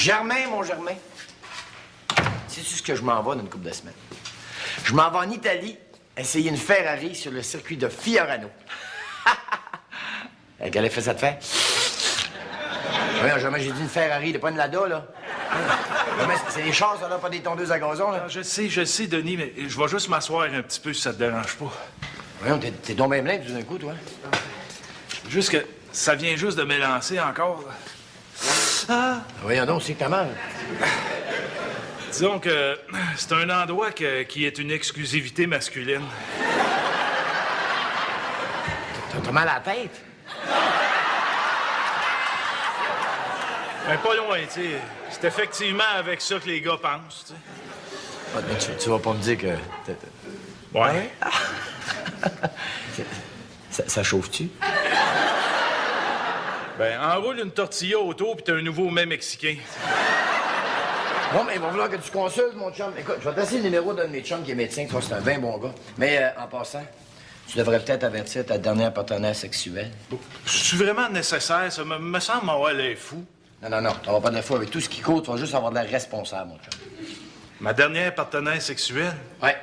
Germain, mon Germain, sais-tu ce que je m'en vais dans une couple de semaines? Je m'en vais en Italie essayer une Ferrari sur le circuit de Fiorano. Quel effet ça te fait? Voyons, jamais j'ai dit une Ferrari, de pas une Lada, là. C'est les chars, ça, là, pas des tondeuses à gazon, là. Ah, je sais, Denis, mais je vais juste m'asseoir un petit peu si ça te dérange pas. Voyons, t'es donc bien plein tout d'un coup, toi. Juste que ça vient juste de m'élancer encore. Ah! Voyons donc, c'est que t'as mal. Disons que c'est un endroit qui est une exclusivité masculine. T'as mal à la tête? Ben, pas loin, tu sais. C'est effectivement avec ça que les gars pensent, tu sais. Ah, mais tu vas pas me dire que... Ouais. ça chauffe-tu? Ben, enroule une tortilla autour, puis t'as un nouveau mets mexicain. Bon, mais il va falloir que tu consultes, mon chum. Écoute, je vais te laisser le numéro d'un de mes chums qui est médecin, tu vois, c'est un bien bon gars. Mais en passant, tu devrais peut-être avertir ta dernière partenaire sexuelle. C'est vraiment nécessaire, ça me semble m'avoir l'air fou. Non, t'auras pas de la foi. Avec tout ce qui coûte, tu vas juste avoir de l'air responsable, mon chum. Ma dernière partenaire sexuelle? Ouais.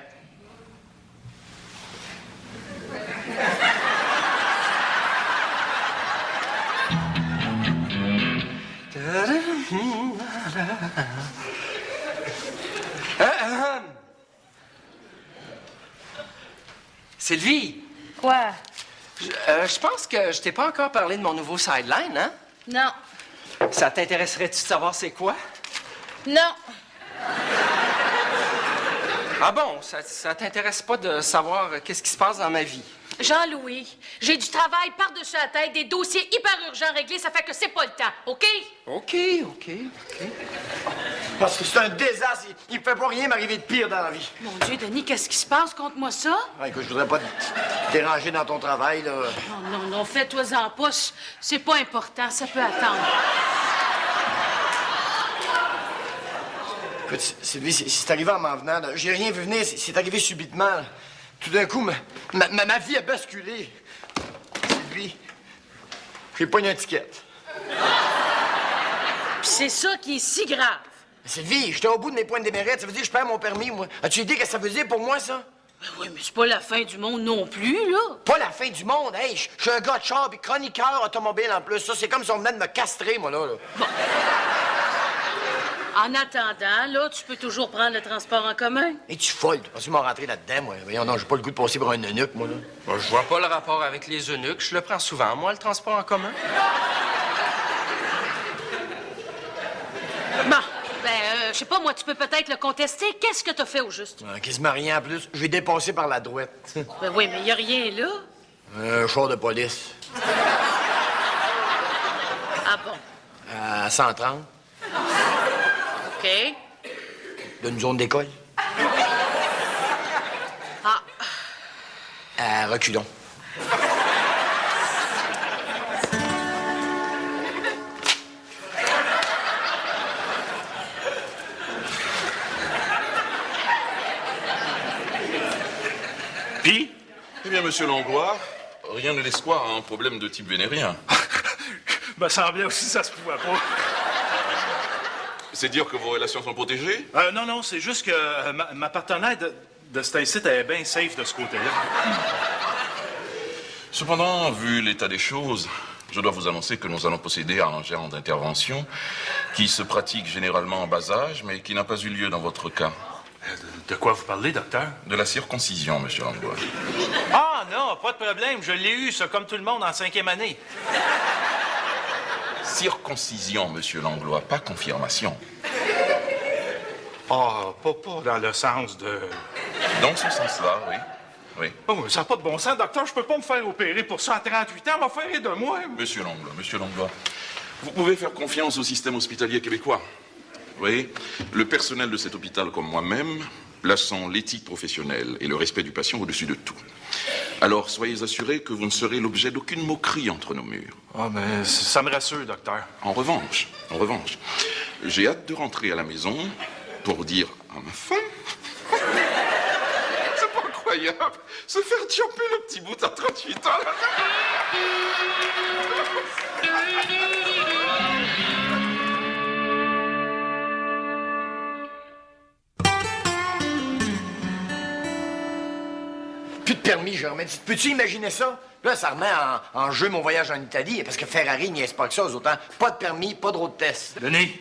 Sylvie, Quoi? je pense que je t'ai pas encore parlé de mon nouveau sideline, hein? Non. Ça t'intéresserait-tu de savoir c'est quoi? Non. Ah bon, ça t'intéresse pas de savoir qu'est-ce qui se passe dans ma vie? Jean-Louis, j'ai du travail par-dessus la tête, des dossiers hyper urgents réglés, ça fait que c'est pas le temps, OK? OK. Parce que c'est un désastre. Il me fait pas rien m'arriver de pire dans la vie. Mon Dieu, Denis, qu'est-ce qui se passe? Conte-moi ça. Ouais, écoute, je voudrais pas te déranger dans ton travail, là. Non, fais-toi-en pas. C'est pas important, ça peut attendre. Écoute, Sylvie, c'est arrivé en m'en venant, là. J'ai rien vu venir, c'est arrivé subitement, là. Tout d'un coup, ma vie a basculé. Sylvie, j'ai pas une étiquette. Puis c'est ça qui est si grave. Sylvie, j'étais au bout de mes points de démérite. Ça veut dire que je perds mon permis, moi. As-tu idée que ça veut dire pour moi, ça? Ben oui, mais c'est pas la fin du monde non plus, là. Pas la fin du monde. Hey, je suis un gars de char et chroniqueur automobile en plus. Ça, c'est comme si on venait de me castrer, moi, là. Bon. En attendant, là, tu peux toujours prendre le transport en commun. Et tu folle. Tu penses m'en rentrer là-dedans, moi? Voyons, non, j'ai pas le goût de passer pour un eunuque, moi, là. Bon, je vois pas le rapport avec les eunuques. Je le prends souvent, moi, le transport en commun. Bon, je sais pas, moi, tu peux peut-être le contester. Qu'est-ce que t'as fait au juste? Quasiment rien en plus. Je vais dépasser par la droite. Ben oui, mais y a rien là. Un char de police. Ah bon? À 130. OK. D'une zone d'école. Ah. À reculons. Puis? Eh bien, monsieur Langlois, rien ne laisse croire à un problème de type vénérien. Me semblait aussi que ça se pouvait pas. C'est dire que vos relations sont protégées? Non, c'est juste que ma partenaire de cet incite est bien safe de ce côté-là. Cependant, vu l'état des choses, je dois vous annoncer que nous allons procéder à un genre d'intervention qui se pratique généralement en bas âge, mais qui n'a pas eu lieu dans votre cas. De quoi vous parlez, docteur? De la circoncision, monsieur Langlois. Ah non, pas de problème. Je l'ai eu, ça, comme tout le monde, en 5e année. Circoncision, monsieur Langlois, pas confirmation. Ah, pas dans le sens de... Dans ce sens-là, oui. Oui. Oh, mais ça n'a pas de bon sens, docteur. Je peux pas me faire opérer pour ça à 38 ans. On va faire de moi. Monsieur Langlois, vous pouvez faire confiance au système hospitalier québécois. Oui, le personnel de cet hôpital comme moi-même plaçant l'éthique professionnelle et le respect du patient au-dessus de tout. Alors, soyez assurés que vous ne serez l'objet d'aucune moquerie entre nos murs. Ah, mais ça me rassure, docteur. En revanche, j'ai hâte de rentrer à la maison pour dire à ma femme... C'est pas incroyable, se faire jumper le petit bout à 38 ans. Plus de permis, Germain. Peux-tu imaginer ça? Là, ça remet en jeu mon voyage en Italie, parce que Ferrari niaise pas que ça, autant. Pas de permis, pas de road test. Denis,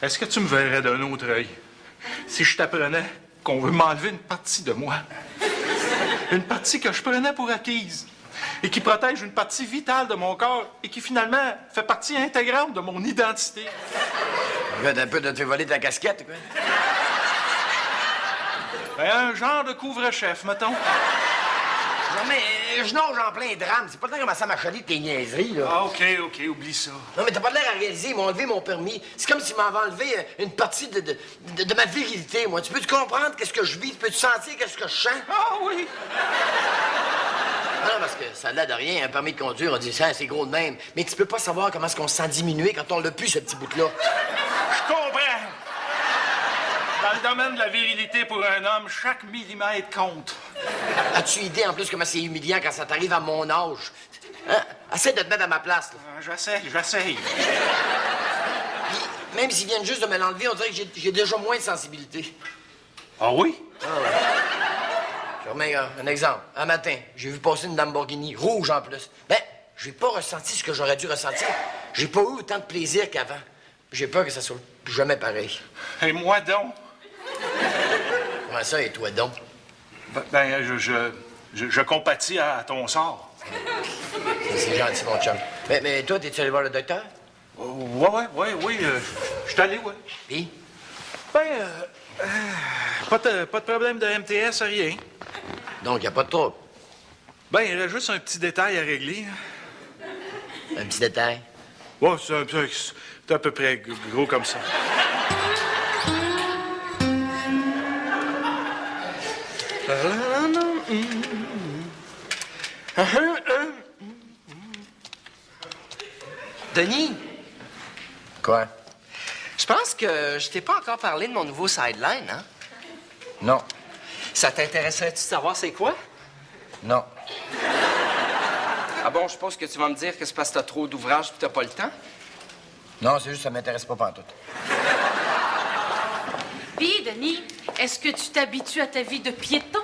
est-ce que tu me verrais d'un autre œil si je t'apprenais qu'on veut m'enlever une partie de moi? Une partie que je prenais pour acquise et qui protège une partie vitale de mon corps et qui, finalement, fait partie intégrante de mon identité. Regarde un peu de te faire voler ta casquette, quoi. Ben, un genre de couvre-chef, mettons. Germain, je nage en plein drame. C'est pas le temps de commencer à m'achaler de tes niaiseries, là. Ah, OK, oublie ça. Non, mais t'as pas de l'air à réaliser. Ils m'ont enlevé mon permis. C'est comme s'ils m'avaient enlevé une partie de ma virilité, moi. Tu peux-tu comprendre qu'est-ce que je vis? Tu peux-tu sentir qu'est-ce que je sens? Ah oui! Non, parce que ça n'a de rien, un permis de conduire, on dit ça, c'est gros de même. Mais tu peux pas savoir comment est-ce qu'on se sent diminué quand on l'a plus, ce petit bout-là. Je comprends! Dans le domaine de la virilité pour un homme, chaque millimètre compte. As-tu idée, en plus, comment c'est humiliant quand ça t'arrive à mon âge? Hein? Essaie de te mettre à ma place, là. J'essaye. Puis, même s'ils viennent juste de me l'enlever, on dirait que j'ai déjà moins de sensibilité. Ah oui? Germain, un exemple. Un matin, j'ai vu passer une Lamborghini, rouge en plus. Ben, j'ai pas ressenti ce que j'aurais dû ressentir. J'ai pas eu autant de plaisir qu'avant. J'ai peur que ça soit plus jamais pareil. Et moi donc? Comment ça, et toi donc? Ben, je compatis à ton sort. C'est gentil, mon chum. Mais toi, t'es-tu allé voir le docteur? Oui, je suis allé, ouais. Puis? Ben, pas de problème de MTS, rien. Donc, y a pas de trouble. Ben, il y a juste un petit détail à régler. Un petit détail. Ouais, c'est à peu près gros comme ça. Denis, Quoi? je pense que je t'ai pas encore parlé de mon nouveau sideline, hein? Non. Ça t'intéresserait-tu de savoir c'est quoi? Non. Ah bon, je suppose que tu vas me dire que c'est parce que t'as trop d'ouvrages puis t'as pas le temps? Non, c'est juste que ça m'intéresse pas pantoute. Puis, Denis, est-ce que tu t'habitues à ta vie de piéton?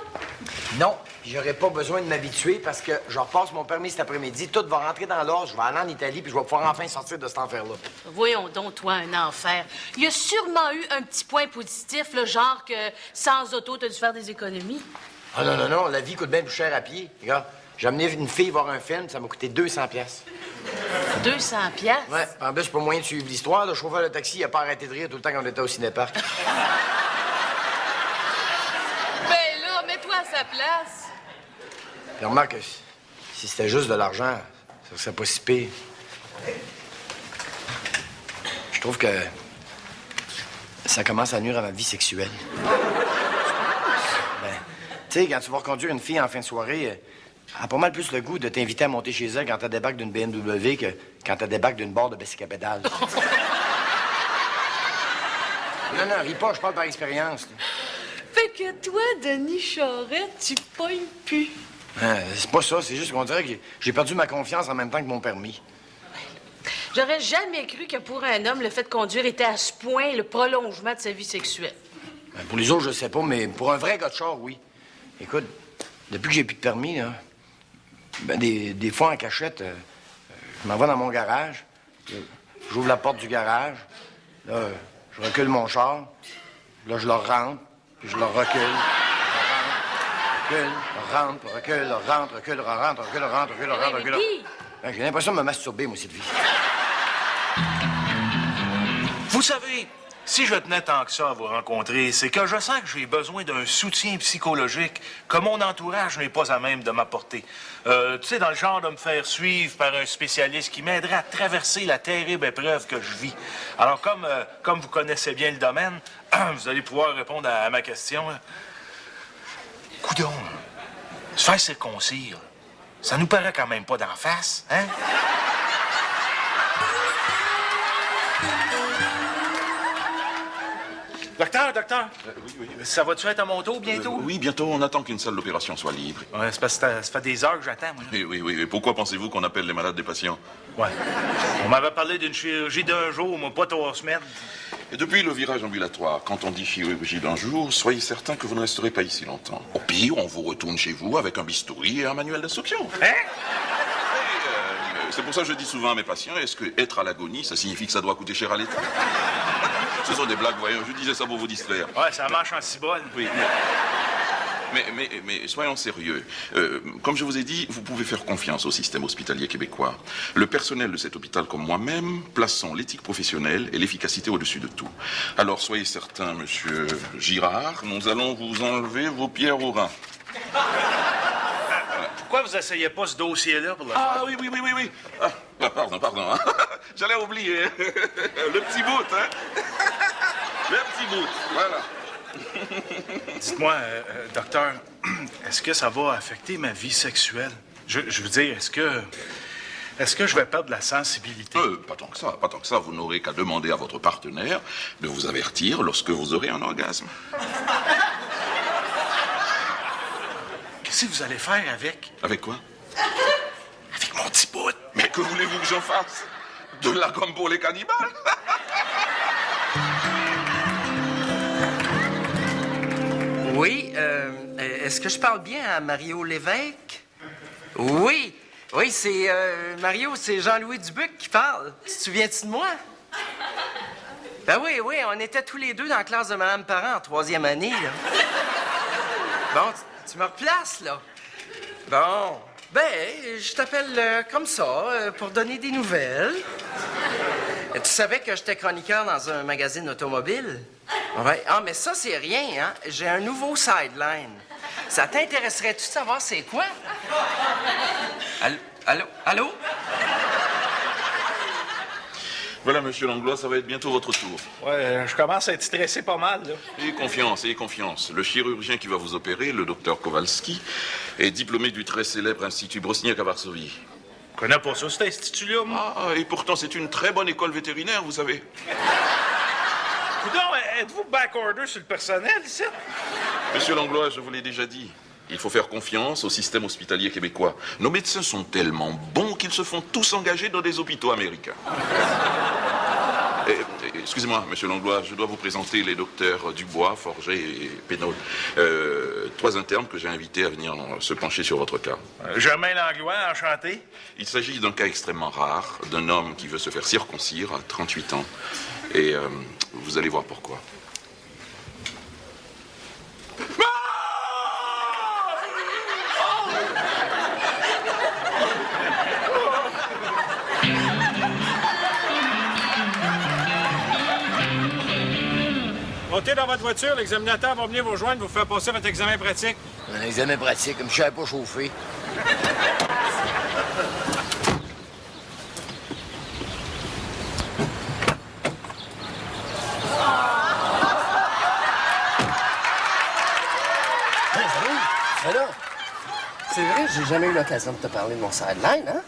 Non, j'aurais pas besoin de m'habituer parce que je repasse mon permis cet après-midi, tout va rentrer dans l'ordre, je vais aller en Italie puis je vais pouvoir enfin sortir de cet enfer-là. Voyons donc, toi, un enfer. Il y a sûrement eu un petit point positif, le genre que sans auto, t'as dû faire des économies. Ah non, la vie coûte bien plus cher à pied. Regarde, j'ai amené une fille voir un film, ça m'a coûté 200 pièces. 200 piastres? Ouais, en plus, c'est pas moyen de suivre l'histoire. Le chauffeur de taxi, il a pas arrêté de rire tout le temps qu'on était au cinéparc. Ben là, mets-toi à sa place. Puis remarque, si c'était juste de l'argent, ça serait pas si pire. Je trouve que ça commence à nuire à ma vie sexuelle. Ben, tu sais, quand tu vas reconduire une fille en fin de soirée, elle a pas mal plus le goût de t'inviter à monter chez elle quand elle débarque d'une BMW que quand elle débarque d'une barre de bicycle à pédale. Non, ris pas, je parle par expérience. Là. Fait que toi, Denis Charette, tu pognes plus. Hein, c'est pas ça, c'est juste qu'on dirait que j'ai perdu ma confiance en même temps que mon permis. J'aurais jamais cru que pour un homme, le fait de conduire était à ce point le prolongement de sa vie sexuelle. Ben, pour les autres, je sais pas, mais pour un vrai gars de char, oui. Écoute, depuis que j'ai plus de permis, là, ben, des fois en cachette, je m'en vais dans mon garage, j'ouvre la porte du garage, là, je recule mon char, là, je le rentre, puis je le recule. Recule, rentre, recule, rentre, recule, rentre, recule, rentre, recule, rentre, recule. Ben, j'ai l'impression de me masturber, moi, cette vie. Vous savez, si je tenais tant que ça à vous rencontrer, c'est que je sens que j'ai besoin d'un soutien psychologique que mon entourage n'est pas à même de m'apporter. Tu sais, dans le genre de me faire suivre par un spécialiste qui m'aiderait à traverser la terrible épreuve que je vis. Alors, comme vous connaissez bien le domaine, vous allez pouvoir répondre à ma question. Coudon, se faire circoncire, ça nous paraît quand même pas d'en face, hein? Docteur, Oui. ça va-tu être à mon tour bientôt? Oui, bientôt, on attend qu'une salle d'opération soit libre. Ouais, c'est parce que ça fait des heures que j'attends, moi. Oui. Et pourquoi pensez-vous qu'on appelle les malades des patients? Ouais. On m'avait parlé d'une chirurgie d'un jour, moi, pas 3 semaines. Et depuis le virage ambulatoire, quand on dit chirurgie d'un jour, soyez certain que vous ne resterez pas ici longtemps. Au pire, on vous retourne chez vous avec un bistouri et un manuel d'instruction. Hein? C'est pour ça que je dis souvent à mes patients, est-ce que être à l'agonie, ça signifie que ça doit coûter cher à l'État? Ce sont des blagues, voyons, je disais ça pour vous distraire. Ouais, ça marche en cibole. Oui, mais soyons sérieux. Comme je vous ai dit, vous pouvez faire confiance au système hospitalier québécois. Le personnel de cet hôpital, comme moi-même, plaçons l'éthique professionnelle et l'efficacité au-dessus de tout. Alors soyez certain, monsieur Girard, nous allons vous enlever vos pierres au rein. Pourquoi vous essayez pas ce dossier-là pour le faire? Ah oui. Ah, pardon. Hein. J'allais oublier. Le petit bout, hein. Le petit bout, voilà. Dites-moi, docteur, est-ce que ça va affecter ma vie sexuelle? Je veux dire, est-ce que je vais perdre la sensibilité? Pas tant que ça. Vous n'aurez qu'à demander à votre partenaire de vous avertir lorsque vous aurez un orgasme. Qu'est-ce que vous allez faire avec? Avec quoi? Avec mon petit bout. Mais que voulez-vous que j'en fasse? De la gomme pour les cannibales? Oui, est-ce que je parle bien à Mario Lévesque? Oui, c'est Mario, c'est Jean-Louis Dubuc qui parle. Tu te souviens-tu de moi? Ben oui, on était tous les deux dans la classe de Mme Parent en 3e année, là. Bon, tu me replaces, là. Bon, je t'appelle comme ça, pour donner des nouvelles. Tu savais que j'étais chroniqueur dans un magazine automobile? Ouais. Ah, mais ça, c'est rien, hein? J'ai un nouveau sideline. Ça t'intéresserait-tu de savoir c'est quoi? Allô? Voilà, monsieur Langlois, ça va être bientôt votre tour. Ouais, je commence à être stressé pas mal, là. Ayez confiance. Le chirurgien qui va vous opérer, le docteur Kowalski, est diplômé du très célèbre Institut Brosniak à Varsovie. Je connais pas ça, cet institut-là, moi. Ah, et pourtant, c'est une très bonne école vétérinaire, vous savez. Coudonc, êtes-vous back-order sur le personnel, ici? Monsieur Langlois, je vous l'ai déjà dit. Il faut faire confiance au système hospitalier québécois. Nos médecins sont tellement bons qu'ils se font tous engager dans des hôpitaux américains. Excusez-moi, monsieur Langlois, je dois vous présenter les docteurs Dubois, Forget et Pénaud. 3 internes que j'ai invités à venir se pencher sur votre cas. Germain Langlois, enchanté. Il s'agit d'un cas extrêmement rare, d'un homme qui veut se faire circoncire à 38 ans. Et vous allez voir pourquoi. Montez dans votre voiture, l'examinateur va venir vous rejoindre, vous faire passer votre examen pratique. Un examen pratique, comme je savais pas chauffer. C'est vrai, j'ai jamais eu l'occasion de te parler de mon sideline, hein?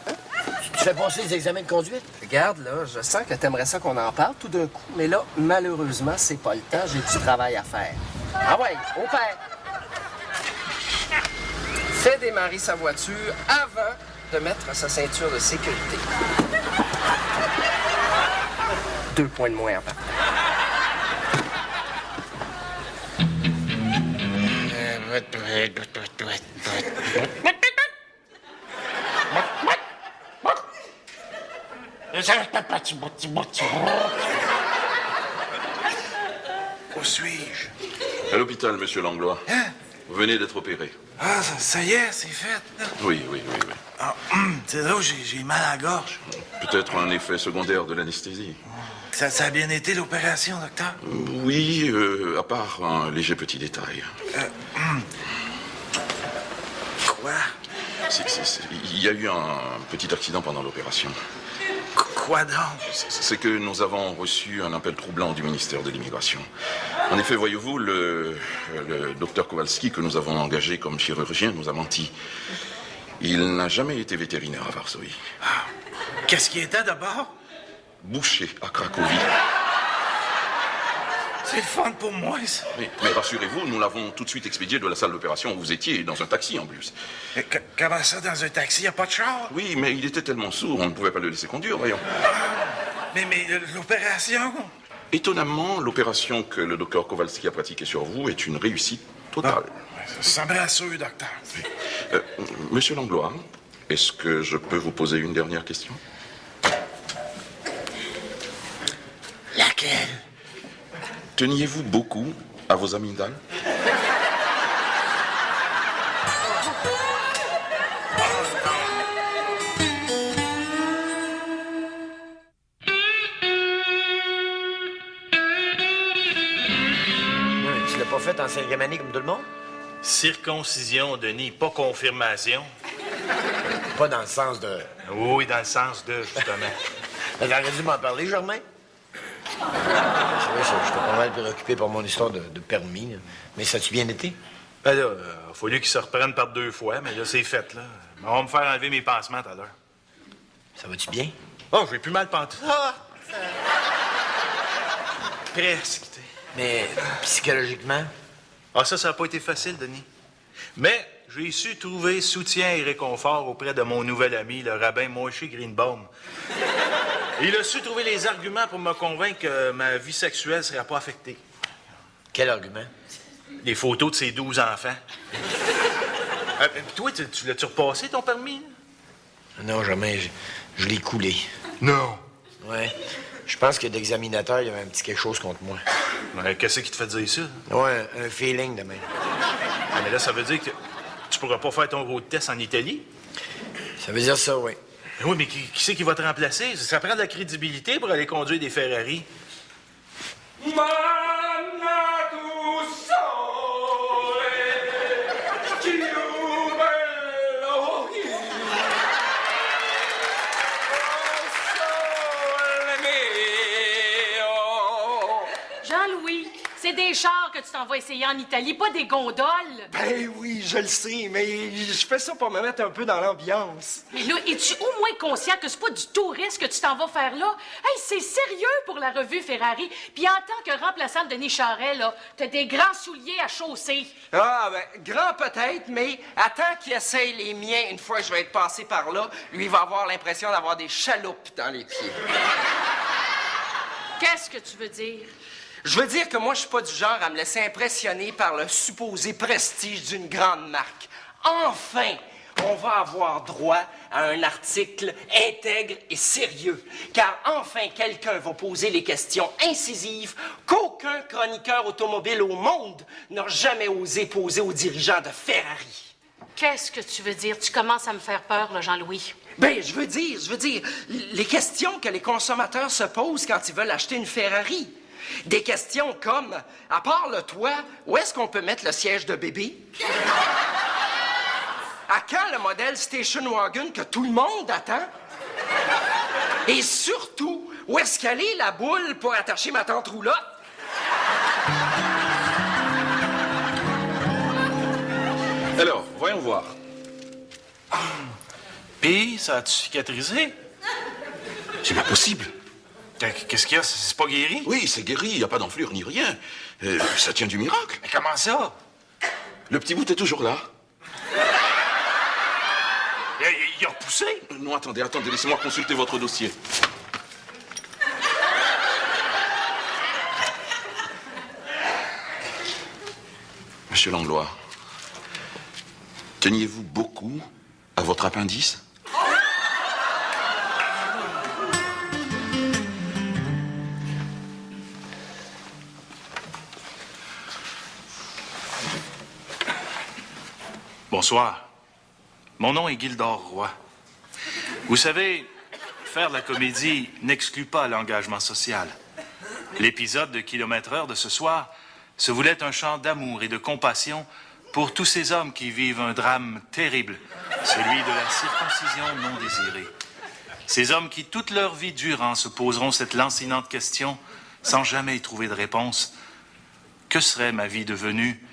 Tu fais passer les examens de conduite? Regarde, là, je sens que t'aimerais ça qu'on en parle tout d'un coup, mais là, malheureusement, c'est pas le temps, j'ai du travail à faire. Ah ouais, au père! Fais démarrer sa voiture avant de mettre sa ceinture de sécurité. 2 points de moins en partant. Où suis-je? À l'hôpital, monsieur Langlois. Hein? Vous venez d'être opéré. Ah, ça y est, c'est fait, là. Oui. Ah, c'est là où j'ai mal à la gorge. Peut-être un effet secondaire de l'anesthésie. Ça a bien été, l'opération, docteur? Oui, à part un léger petit détail. Quoi? Il y a eu un petit accident pendant l'opération. Quoi donc? C'est que nous avons reçu un appel troublant du ministère de l'Immigration. En effet, voyez-vous, le docteur Kowalski que nous avons engagé comme chirurgien nous a menti. Il n'a jamais été vétérinaire à Varsovie. Qu'est-ce qui était d'abord? Boucher à Cracovie. C'est le fun pour moi, ça. Mais rassurez-vous, nous l'avons tout de suite expédié de la salle d'opération où vous étiez, dans un taxi en plus. Mais comment ça, dans un taxi, y a pas de char? Oui, mais il était tellement sourd, on ne pouvait pas le laisser conduire, voyons. Mais l'opération? Étonnamment, l'opération que le docteur Kowalski a pratiquée sur vous est une réussite totale. Ça me rassure, docteur. Monsieur Langlois, est-ce que je peux vous poser une dernière question? Laquelle? Teniez-vous beaucoup à vos amygdales? Tu l'as pas fait en cinquième année comme tout le monde? Circoncision, Denis, pas confirmation. Pas dans le sens de... Oui, dans le sens de, justement. Mais t'aurais dû m'en parler, Germain. C'est vrai, j'étais pas mal préoccupé par mon histoire de permis, là. Mais ça a-tu bien été? Ben là, il a fallu qu'il se reprenne par 2 fois, mais là, c'est fait, là. On va me faire enlever mes pansements tout à l'heure. Ça va-tu bien? Oh, j'ai plus mal pantoute. Ah! Presque, tu sais. Mais psychologiquement? Ah, ça n'a pas été facile, Denis. Mais j'ai su trouver soutien et réconfort auprès de mon nouvel ami, le rabbin Moshe Greenbaum. Il a su trouver les arguments pour me convaincre que ma vie sexuelle ne serait pas affectée. Quel argument? Les photos de ses 12 enfants. Toi, tu l'as-tu repassé, ton permis? Non, Germain, je l'ai coulé. Non. Ouais. Je pense que d'examinateur, il y avait un petit quelque chose contre moi. Mais qu'est-ce qui te fait dire ça? Ouais, un feeling de même. Ah, mais là, ça veut dire que tu pourras pas faire ton road test en Italie? Ça veut dire ça, oui. Oui, mais qui c'est qui va te remplacer? Ça prend de la crédibilité pour aller conduire des Ferrari. Jean-Louis, c'est des chars que tu t'en vas essayer en Italie, pas des gondoles. Ben oui, je le sais, mais je fais ça pour me mettre un peu dans l'ambiance. Mais là, es-tu au moins conscient que c'est pas du tourisme que tu t'en vas faire là? Hey, c'est sérieux pour la revue Ferrari. Puis en tant que remplaçant de Denis Charret, là, t'as des grands souliers à chausser. Ah, ben, grand peut-être, mais attends qu'il essaye les miens une fois que je vais être passé par là, lui, il va avoir l'impression d'avoir des chaloupes dans les pieds. Qu'est-ce que tu veux dire? Je veux dire que moi, je suis pas du genre à me laisser impressionner par le supposé prestige d'une grande marque. Enfin, on va avoir droit à un article intègre et sérieux. Car enfin, quelqu'un va poser les questions incisives qu'aucun chroniqueur automobile au monde n'a jamais osé poser aux dirigeants de Ferrari. Qu'est-ce que tu veux dire? Tu commences à me faire peur, là, Jean-Louis. Ben, je veux dire, les questions que les consommateurs se posent quand ils veulent acheter une Ferrari. Des questions comme, à part le toit, où est-ce qu'on peut mettre le siège de bébé? À quand le modèle Station Wagon que tout le monde attend? Et surtout, où est-ce qu'elle est, la boule pour attacher ma tante roulotte? Alors, voyons voir. Puis, ça a-tu cicatrisé? C'est pas possible. Qu'est-ce qu'il y a? C'est pas guéri? Oui, c'est guéri, il n'y a pas d'enflure ni rien. Ça tient du miracle. Mais comment ça? Le petit bout est toujours là. Il a repoussé? Non, attendez, laissez-moi consulter votre dossier. Monsieur Langlois, teniez-vous beaucoup à votre appendice? Bonsoir. Mon nom est Gildor Roy. Vous savez, faire de la comédie n'exclut pas l'engagement social. L'épisode de Kilomètre-heure de ce soir se voulait un chant d'amour et de compassion pour tous ces hommes qui vivent un drame terrible, celui de la circoncision non désirée. Ces hommes qui, toute leur vie durant, se poseront cette lancinante question sans jamais y trouver de réponse. Que serait ma vie devenue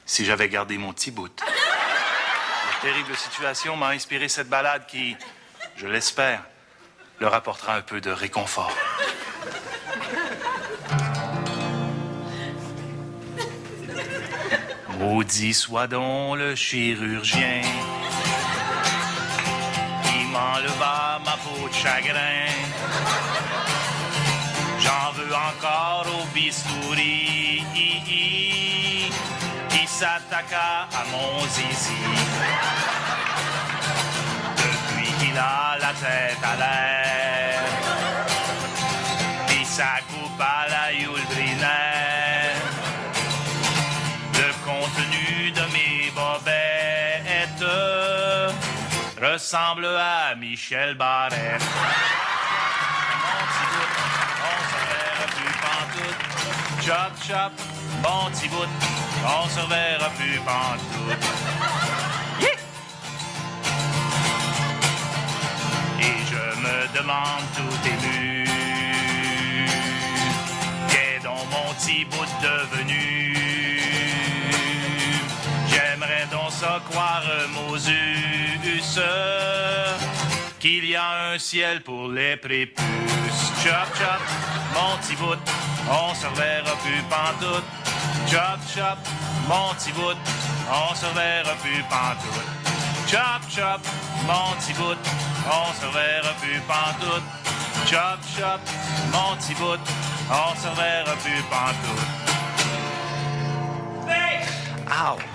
si j'avais gardé mon petit bout? La terrible situation m'a inspiré cette ballade qui, je l'espère, leur apportera un peu de réconfort. Maudit soit donc le chirurgien qui m'enleva ma peau de chagrin. J'en veux encore bistouri qui s'attaqua à mon zizi. Depuis qu'il a la tête à l'air, puis sa coupe à la Yulbriner, le contenu de mes bobettes ressemble à Michel Barrette. Chop, chop, bon petit bout, on se reverra plus pantoute. Yeah! Et je me demande tout ému, qu'est donc mon petit bout devenu? J'aimerais donc ça croire, Moses, qu'il y a un ciel pour les prépuces. Chop, chop, mon petit bout, on se reverra plus pantoute. Chop, chop, mon petit bout, on se reverra plus pantoute. Chop, chop, mon petit bout, on se reverra plus pantoute. Chop, chop, mon petit bout, on se reverra plus pantoute. Ow!